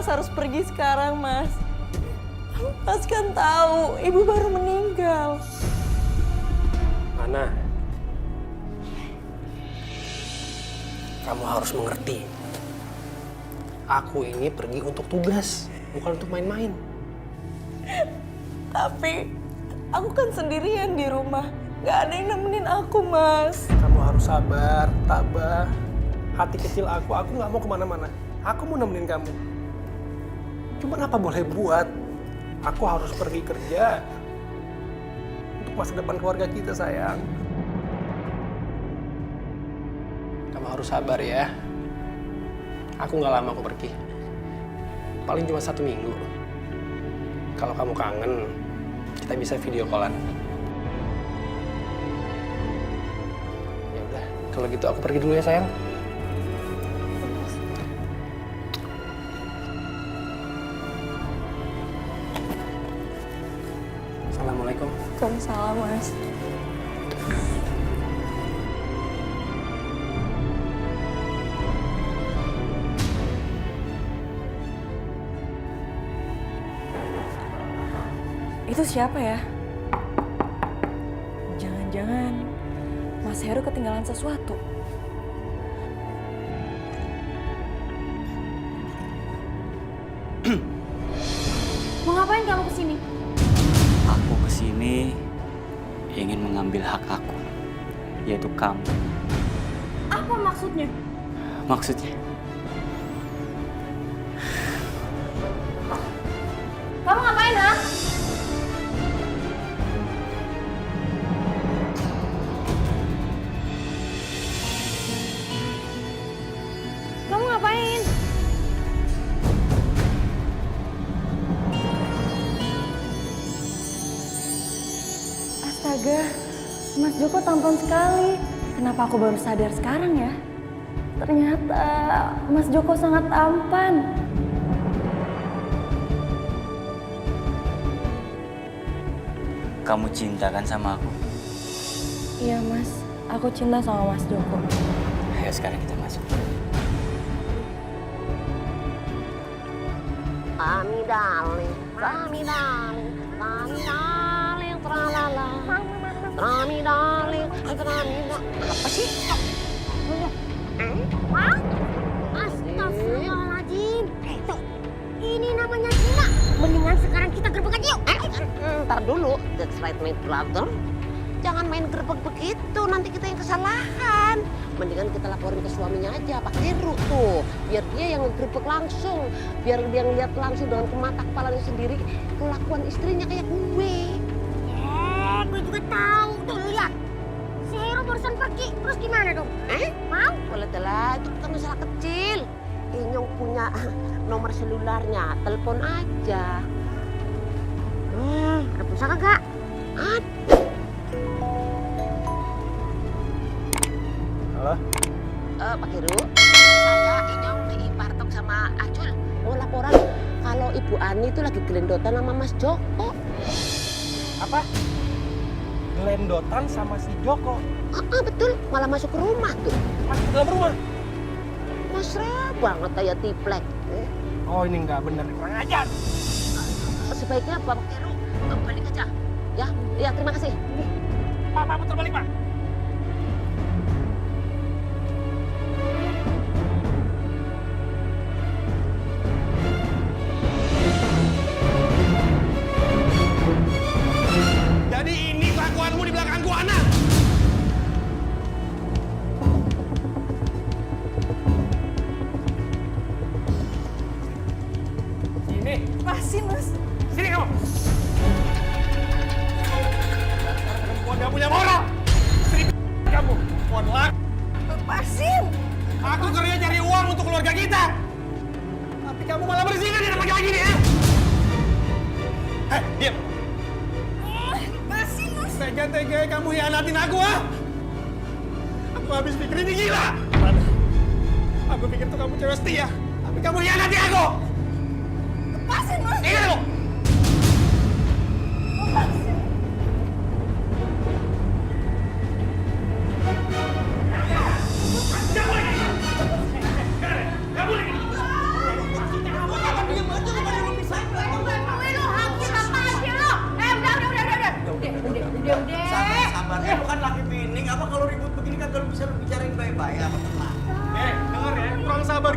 Mas harus pergi sekarang, Mas. Mas kan tahu ibu baru meninggal. Ana, kamu harus mengerti. Aku ini pergi untuk tugas, bukan untuk main-main. Tapi aku kan sendirian di rumah. Gak ada yang nemenin aku, Mas. Kamu harus sabar, tabah. Hati kecil aku nggak mau kemana-mana. Aku mau nemenin kamu. Cuman apa boleh buat? Aku harus pergi kerja. Untuk masa depan keluarga kita, sayang. Kamu harus sabar ya. Aku nggak lama aku pergi. Paling cuma 1 minggu. Kalau kamu kangen, kita bisa video callan. Ya udah, kalau gitu aku pergi dulu ya, sayang. Assalamualaikum. Waalaikumsalam, Mas. Itu siapa ya? Jangan-jangan Mas Heru ketinggalan sesuatu. Mau ngapain kamu kesini? Aku kesini ingin mengambil hak aku, yaitu kamu. Apa maksudnya? Maksudnya, Kamu ngapain, ha? Kamu ngapain? Astaga, Mas Joko tampan sekali. Kenapa aku baru sadar sekarang ya? Ternyata Mas Joko sangat tampan. kamu cinta kan sama aku? Iya, Mas. Aku cinta sama Mas Joko. Ayo sekarang kita masuk. Kami darling, tralala. Kami darling, apa sih? Astagfirullahaladzim. Tuh, ini namanya Cina. Mendingan sekarang kita gerbek aja yuk. Ntar dulu, that's right my brother. Jangan main gerbek begitu, nanti kita yang kesalahan. Mendingan kita laporin ke suaminya aja, Pak Heru tuh. Biar dia yang ngegerbek langsung. Biar dia ngeliat langsung dengan mata kepalanya sendiri kelakuan istrinya kayak gue. Gue juga tahu. Tuh lihat. Si Heru barusan pergi, terus gimana dong? Mau? Boleh telah, itu bukan masalah kecil. Inyong punya nomor selularnya, telepon aja. Ada pulsa kagak? Ada. Halo? Pak Heru, saya Inyong di Partok sama Acul mau laporan kalau Ibu Ani itu lagi gelendotan sama Mas Joko. Apa? Gelendotan sama si Joko? Betul, malah masuk ke rumah tuh. Masuk ke dalam rumah? Mesra banget kayak tiplek. Oh, ini nggak bener, kurang ajar. Sebaiknya Pak Heru balik aja. Ya, terima kasih. Pak, putar balik, Pak. Jadi ini kelakuanmu di belakangku, Ana. Sini. Lepasin, Mas. Sini kamu. Perempuan gak punya moral. Istri kamu. Perempuan laki. Lepasin. Aku kerja cari uang untuk keluarga kita. Tapi kamu malah berzina dengan laki-laki ini, ya? Hei, diam. Lepasin, Mas. Tega-tega kamu hianatin aku, ha? Aku habis pikir ini gila. Mana? Aku pikir tuh kamu cewek setia. Tapi kamu hianati aku. Lepasin, Mas. Ingat lo. Lepasin. Gak boleh. Gak boleh.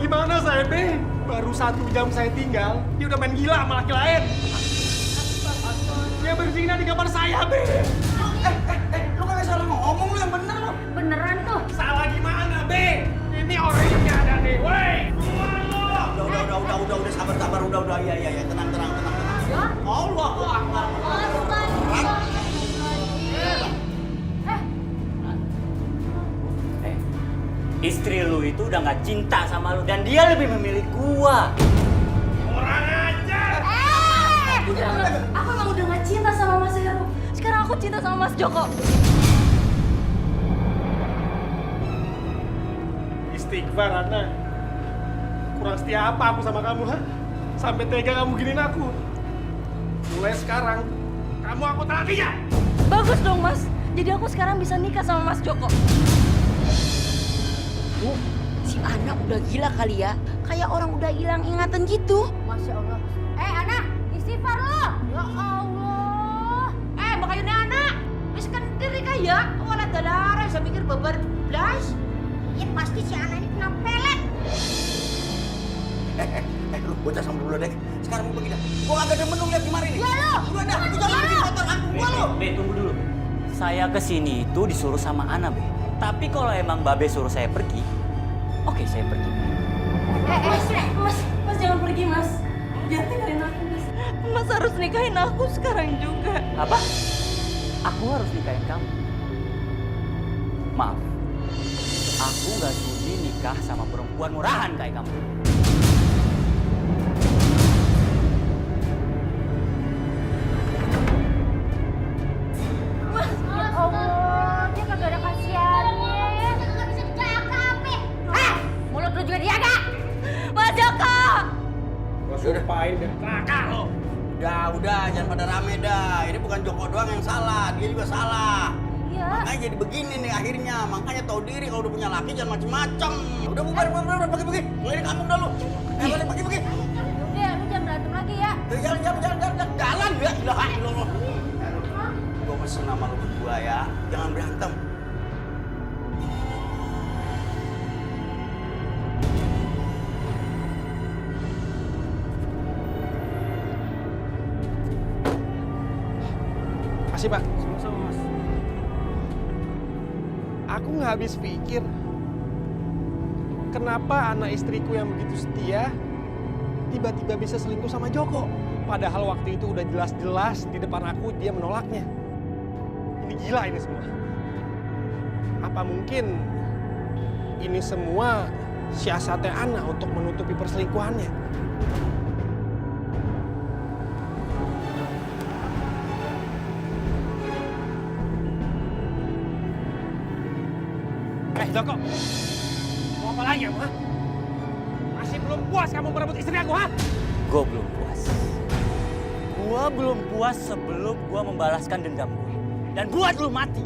gimana saya, Be? Baru 1 jam saya tinggal, dia udah main gila sama laki lain. Dia berzina di kamar saya, Be. Lu kan salah ngomong, lu yang bener lu. Beneran tuh. Salah gimana, Be? Ini orangnya ada nih, woi. Keluar lu. Udah, sabar, udah, iya, tenang. Allahu Akbar. Istri lu itu udah gak cinta sama lu dan dia lebih memilih gua. Orang ajar. Aku emang udah gak cinta sama Mas Heru. Sekarang aku cinta sama Mas Joko. Istighfar, Ana. Kurang setia apa aku sama kamu, ha? Sampai tega kamu giniin aku. Mulai sekarang, kamu aku terakhirnya. Bagus dong, Mas. Jadi aku sekarang bisa nikah sama Mas Joko. Si anak udah gila kali ya. Kayak orang udah hilang ingatan gitu. Masya Allah. Anak, istighfar lo. Ya Allah. Makanya anak. Wis kan diri kaya. Wala dalara. Saya pikir babar blas. Ya pasti si anak ini kena pelet. Lu bocah sama dulu deh. Sekarang lu pergi dah. Gua agak demen lu lihat gimana ini. Ya lu. Udah dah, lu jangan bikin kotor kampung gua lu. Be, tunggu dulu. Saya kesini itu disuruh sama Ana, Be. Tapi kalau emang Babe suruh saya pergi, oke saya pergi. Mas jangan pergi, Mas. Jangan tinggalin aku, Mas. Mas harus nikahin aku sekarang juga. Apa? Aku harus nikahin kamu. Maaf, aku gak sudi nikah sama perempuan murahan kayak kamu. Allah, dia kagak ada kasihannya. Kagak bisa dijaga, Ape. Mulut lu juga dijaga. Mas Joko! Gua sumpahin dan neraka lo. Udah, jangan pada rame dah. Ini bukan Joko doang yang salah, dia juga salah. Iya. Makanya jadi begini nih akhirnya. Makanya tahu diri kalau udah punya laki jangan macem-macem. Udah bubar, pergi. Ngelirik kampung dah lu. Balik, pergi. Udah, lu jangan berantem lagi ya. Jalan ya. Ilaha. Gua pesen sama lu berdua ya. Jangan berantem. Makasih, Pak. Sama-sama, Mas. Aku nggak habis pikir. Kenapa anak istriku yang begitu setia tiba-tiba bisa selingkuh sama Joko? Padahal waktu itu udah jelas-jelas di depan aku dia menolaknya. Ini gila ini semua. Apa mungkin ini semua siasatnya Ana untuk menutupi perselingkuhannya? Joko, mau apa lagi kamu, ha? Masih belum puas kamu merebut istri aku, ha? Gue belum puas. Gue belum puas sebelum gue membalaskan dendam gue. Dan buat lu mati.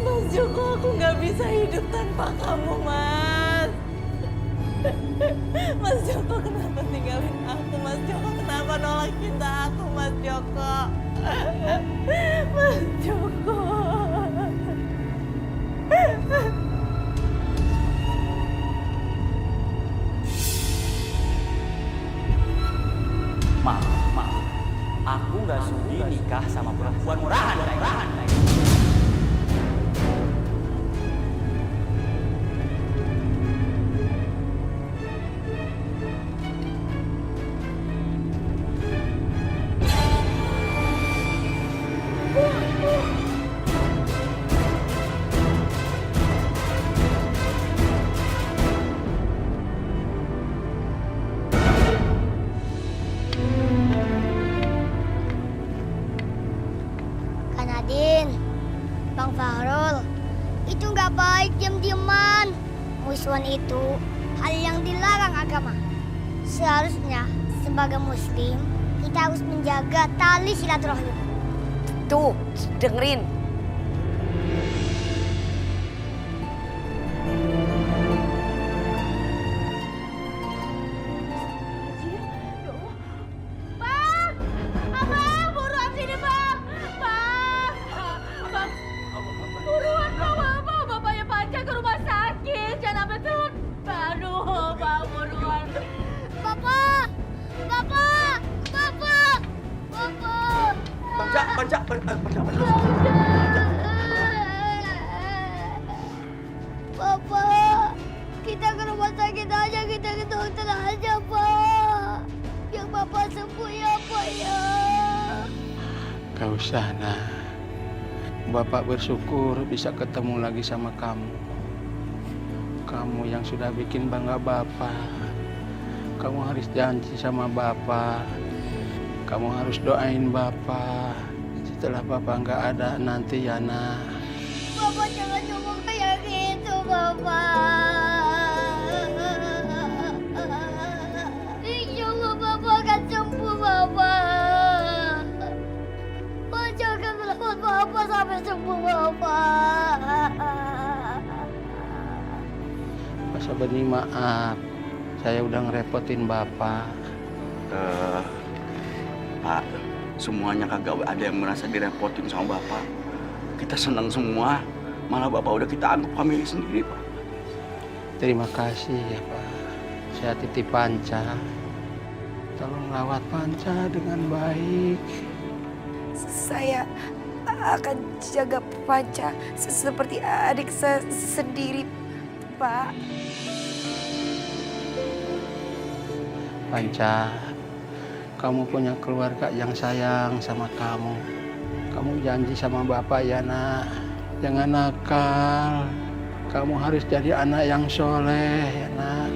Mas Joko, aku nggak bisa hidup tanpa kamu, Mas. Mas Joko, kenapa tinggalin aku? Mas Joko, kenapa nolak cinta aku, Mas Joko? Mas Joko. Maaf. Aku nggak sudi nikah sama perempuan murahan. Farul, itu nggak baik diam-diaman. Musuhan itu hal yang dilarang agama. Seharusnya sebagai muslim kita harus menjaga tali silaturahim. Tuh, dengerin. Bang! Abang, buruan sini, Bang! Bang! Bang! Buruan, Bang! Bapaknya Panca ke rumah sakit. Jangan sampai telat. Aduh, Bang, buruan. Bapak! Bapak! Bapak! Bapak! Banja. Bapak, kita ke rumah sakit aja, kita ke dokter aja, Pak. Yang Bapak sembuh ya, Pak ya. Gak usah, nah. Bapak bersyukur bisa ketemu lagi sama kamu. Kamu yang sudah bikin bangga Bapak. Kamu harus janji sama Bapak. Kamu harus doain Bapak. Setelah Bapak nggak ada nanti ya, nak. Bapak jangan ngomong kayak gitu, Bapak. Insya Allah Bapak akan sembuh, Bapak. Bapak jangan merawat Bapak sampai sembuh, Bapak. Pak Sabeni, maaf. Saya udah ngerepotin Bapak. Pak, semuanya kagak ada yang merasa direpotin sama Bapak. Kita senang semua. Malah Bapak udah kita anggap famili sendiri, Pak. Terima kasih ya, Pak. Saya titip Panca. Tolong rawat Panca dengan baik. Saya akan jaga Panca seperti adik saya sendiri, Pak. Panca, kamu punya keluarga yang sayang sama kamu. Kamu janji sama Bapak ya, nak. Jangan nakal. Kamu harus jadi anak yang soleh ya, nak.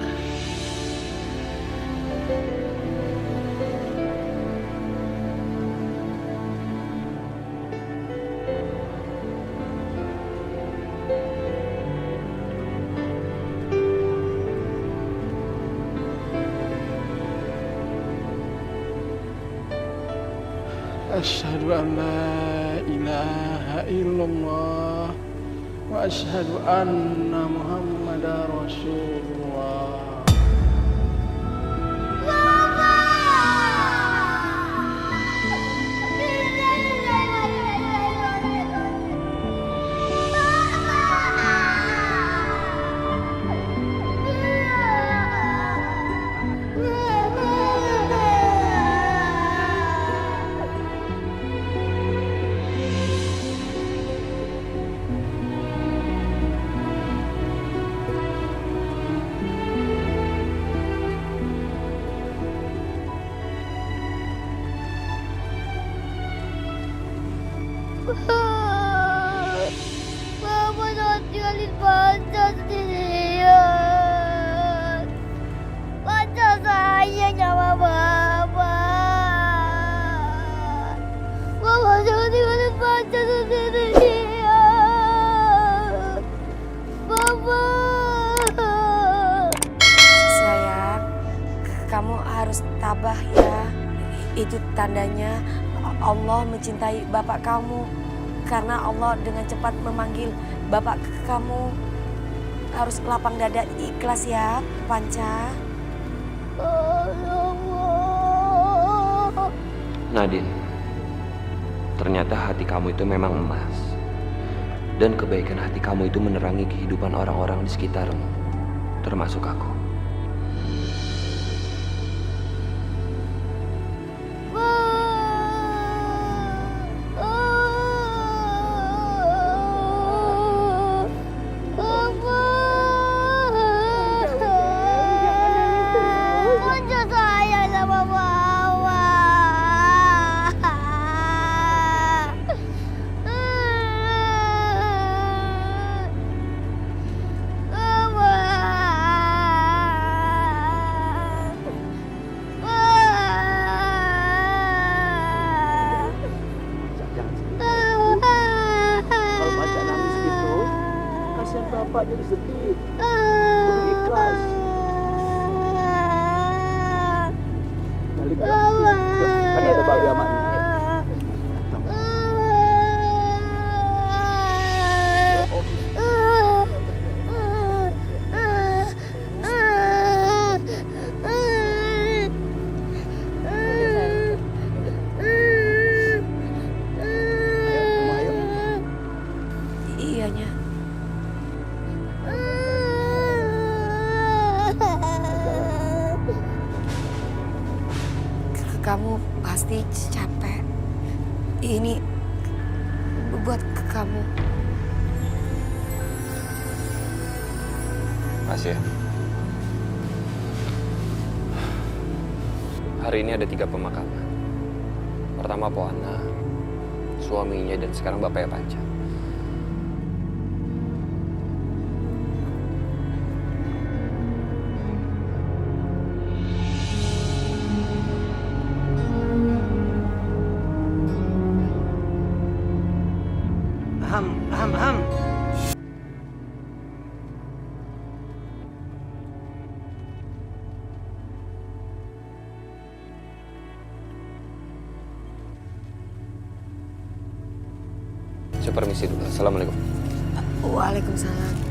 Asyhadu an la ilaha illallah wa asyhadu anna Muhammadar Rasulullah. Mama jangan tinggalin Panca sendirian. Panca sayang sama Bapak. Mama jangan tinggalin Panca sendirian. Bapak. Sayang, kamu harus tabah ya. Itu tandanya Allah mencintai bapak kamu. Karena Allah dengan cepat memanggil bapak kamu. Harus lapang dada ikhlas ya, Panca. Nadine, ternyata hati kamu itu memang emas. Dan kebaikan hati kamu itu menerangi kehidupan orang-orang di sekitarmu, termasuk aku. Bapak jadi sedih. Kudu ikhlas. Balik ke kan ada Babe sama Nek. Iyanya. Kamu pasti capek. Ini buat kamu. Makasih ya. Hari ini ada 3 pemakaman. Pertama Poana, suaminya, dan sekarang bapaknya Panca. Ham. Saya permisi dulu. Assalamualaikum. Waalaikumsalam.